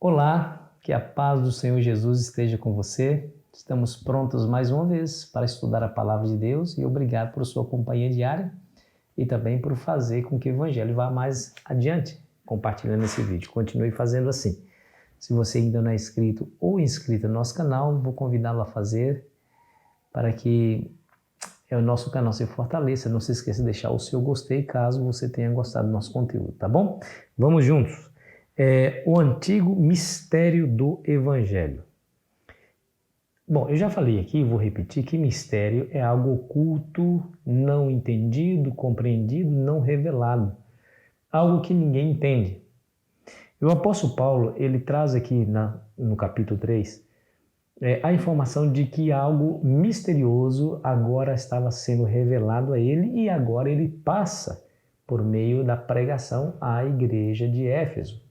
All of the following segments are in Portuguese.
Olá, que a paz do Senhor Jesus esteja com você. Estamos prontos mais uma vez para estudar a palavra de Deus e obrigado por sua companhia diária e também por fazer com que o Evangelho vá mais adiante, compartilhando esse vídeo. Continue fazendo assim. Se você ainda não é inscrito ou inscrita no nosso canal, vou convidá-lo a fazer para que o nosso canal se fortaleça. Não se esqueça de deixar o seu gostei caso você tenha gostado do nosso conteúdo, tá bom? Vamos juntos. O antigo mistério do Evangelho. Bom, eu já falei aqui, vou repetir, que mistério é algo oculto, não entendido, compreendido, não revelado. Algo que ninguém entende. E o apóstolo Paulo, ele traz aqui no capítulo 3, a informação de que algo misterioso agora estava sendo revelado a ele e agora ele passa por meio da pregação à igreja de Éfeso.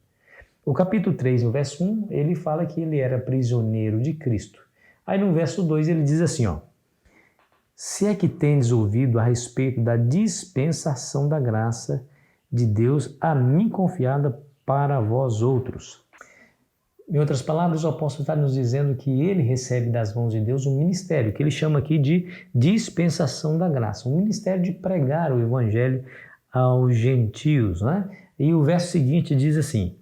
O capítulo 3, no verso 1, ele fala que ele era prisioneiro de Cristo. Aí no verso 2 ele diz assim, se é que tendes ouvido a respeito da dispensação da graça de Deus a mim confiada para vós outros. Em outras palavras, o apóstolo está nos dizendo que ele recebe das mãos de Deus um ministério, que ele chama aqui de dispensação da graça, um ministério de pregar o evangelho aos gentios, né? E o verso seguinte diz assim,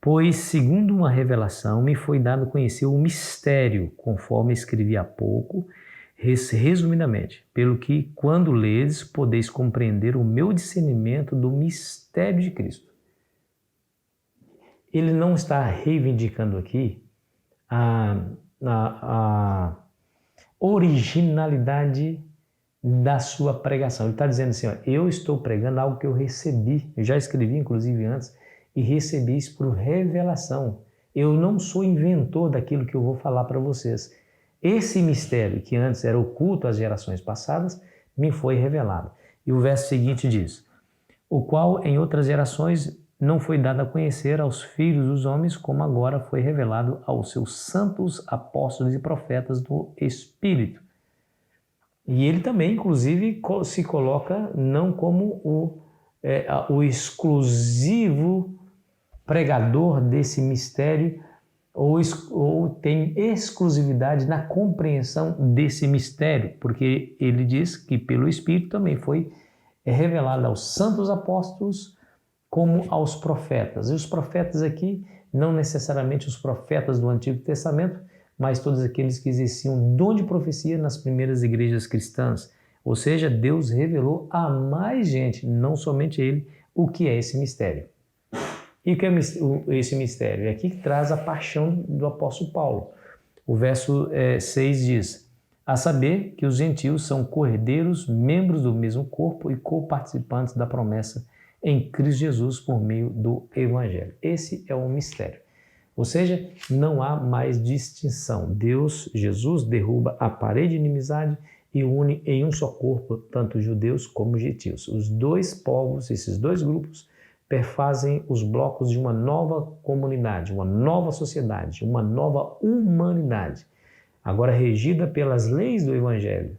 pois, segundo uma revelação, me foi dado conhecer o mistério, conforme escrevi há pouco, resumidamente, pelo que, quando ledes, podeis compreender o meu discernimento do mistério de Cristo. Ele não está reivindicando aqui a originalidade da sua pregação. Ele está dizendo assim, eu estou pregando algo que eu recebi, eu já escrevi inclusive antes, e recebi isso por revelação. Eu não sou inventor daquilo que eu vou falar para vocês. Esse mistério, que antes era oculto às gerações passadas, me foi revelado. E o verso seguinte diz, o qual em outras gerações não foi dado a conhecer aos filhos dos homens, como agora foi revelado aos seus santos apóstolos e profetas do Espírito. E ele também, inclusive, se coloca não como o exclusivo pregador desse mistério ou tem exclusividade na compreensão desse mistério, porque ele diz que pelo Espírito também foi revelado aos santos apóstolos como aos profetas. E os profetas aqui, não necessariamente os profetas do Antigo Testamento, mas todos aqueles que exerciam dom de profecia nas primeiras igrejas cristãs. Ou seja, Deus revelou a mais gente, não somente ele, o que é esse mistério. E o que é esse mistério? É aqui que traz a paixão do apóstolo Paulo. O verso 6 diz, a saber que os gentios são cordeiros, membros do mesmo corpo e coparticipantes da promessa em Cristo Jesus por meio do Evangelho. Esse é o mistério. Ou seja, não há mais distinção. Deus, Jesus, derruba a parede de inimizade e une em um só corpo tanto judeus como gentios. Os dois povos, esses dois grupos, perfazem os blocos de uma nova comunidade, uma nova sociedade, uma nova humanidade, agora regida pelas leis do Evangelho,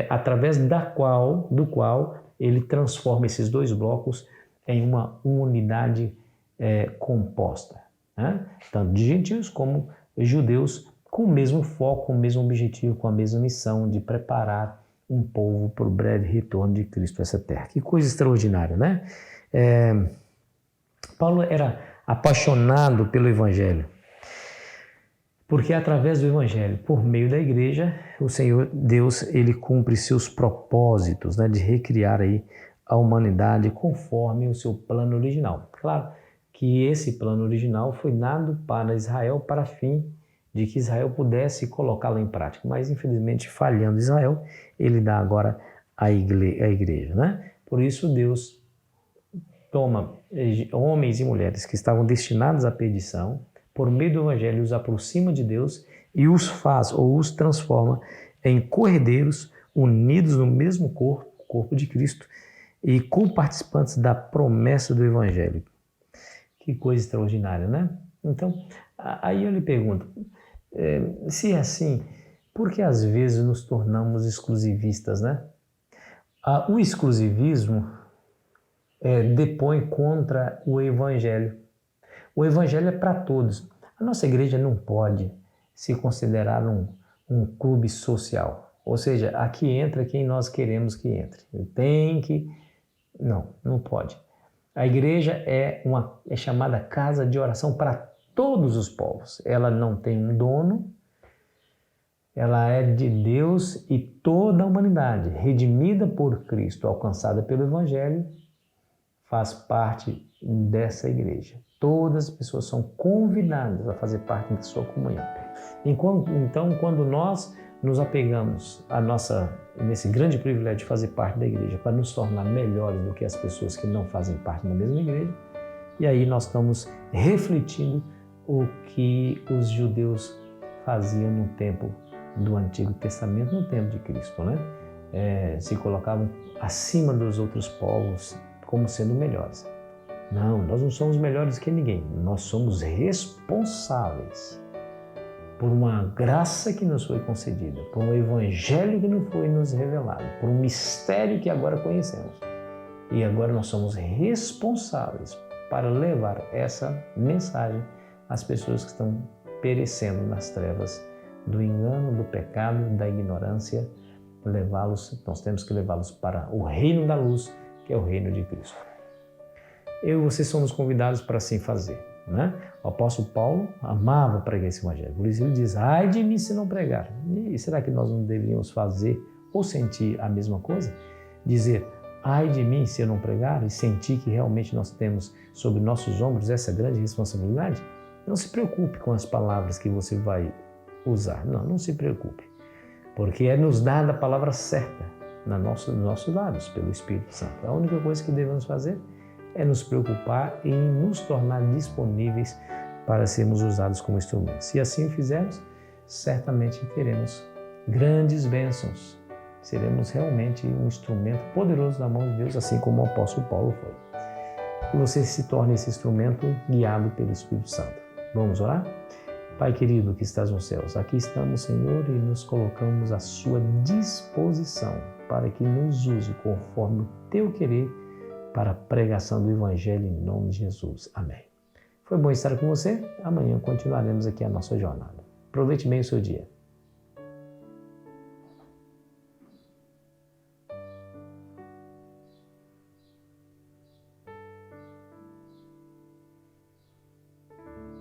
através do qual ele transforma esses dois blocos em uma unidade composta, né? Tanto de gentios como judeus, com o mesmo foco, com o mesmo objetivo, com a mesma missão de preparar um povo para o breve retorno de Cristo a essa terra. Que coisa extraordinária, né? Paulo era apaixonado pelo Evangelho, porque através do Evangelho, por meio da igreja, o Senhor Deus, ele cumpre seus propósitos, né, de recriar aí a humanidade conforme o seu plano original. Claro que esse plano original foi dado para Israel para fim de que Israel pudesse colocá-lo em prática, mas infelizmente falhando Israel, ele dá agora à igreja, né? Por isso Deus toma homens e mulheres que estavam destinados à perdição, por meio do Evangelho os aproxima de Deus e os faz ou os transforma em cordeiros unidos no mesmo corpo de Cristo e co-participantes da promessa do Evangelho. Que coisa extraordinária, né? Então, aí eu lhe pergunto, se é assim, por que às vezes nos tornamos exclusivistas, né? O exclusivismo depõe contra o Evangelho. O Evangelho é para todos. A nossa igreja não pode se considerar um clube social. Ou seja, aqui entra quem nós queremos que entre. Tem que... Não pode. A igreja é chamada casa de oração para todos os povos. Ela não tem um dono, ela é de Deus e toda a humanidade, redimida por Cristo, alcançada pelo Evangelho, faz parte dessa igreja. Todas as pessoas são convidadas a fazer parte da sua comunhão. Então, quando nós nos apegamos nesse grande privilégio de fazer parte da igreja para nos tornar melhores do que as pessoas que não fazem parte da mesma igreja, e aí nós estamos refletindo o que os judeus faziam no tempo do Antigo Testamento, no tempo de Cristo, né? Se colocavam acima dos outros povos como sendo melhores. Não, nós não somos melhores que ninguém. Nós somos responsáveis por uma graça que nos foi concedida, por um evangelho que nos foi nos revelado, por um mistério que agora conhecemos. E agora nós somos responsáveis para levar essa mensagem às pessoas que estão perecendo nas trevas do engano, do pecado, da ignorância. Nós temos que levá-los para o reino da luz, que é o reino de Cristo. Eu e vocês somos convidados para assim fazer, né? O apóstolo Paulo amava pregar esse evangelho. Por isso ele diz, ai de mim se não pregar. E será que nós não deveríamos fazer ou sentir a mesma coisa? Dizer, ai de mim se eu não pregar, e sentir que realmente nós temos sobre nossos ombros essa grande responsabilidade? Não se preocupe com as palavras que você vai usar. Não se preocupe. Porque é nos dada a palavra certa nos nossos lábios, pelo Espírito Santo. A única coisa que devemos fazer é nos preocupar em nos tornar disponíveis para sermos usados como instrumentos. Se assim o fizermos, certamente teremos grandes bênçãos. Seremos realmente um instrumento poderoso da mão de Deus, assim como o apóstolo Paulo foi. Que você se torne esse instrumento guiado pelo Espírito Santo. Vamos orar? Pai querido que estás nos céus, aqui estamos, Senhor, e nos colocamos à sua disposição para que nos use conforme o teu querer para a pregação do Evangelho em nome de Jesus. Amém. Foi bom estar com você. Amanhã continuaremos aqui a nossa jornada. Aproveite bem o seu dia.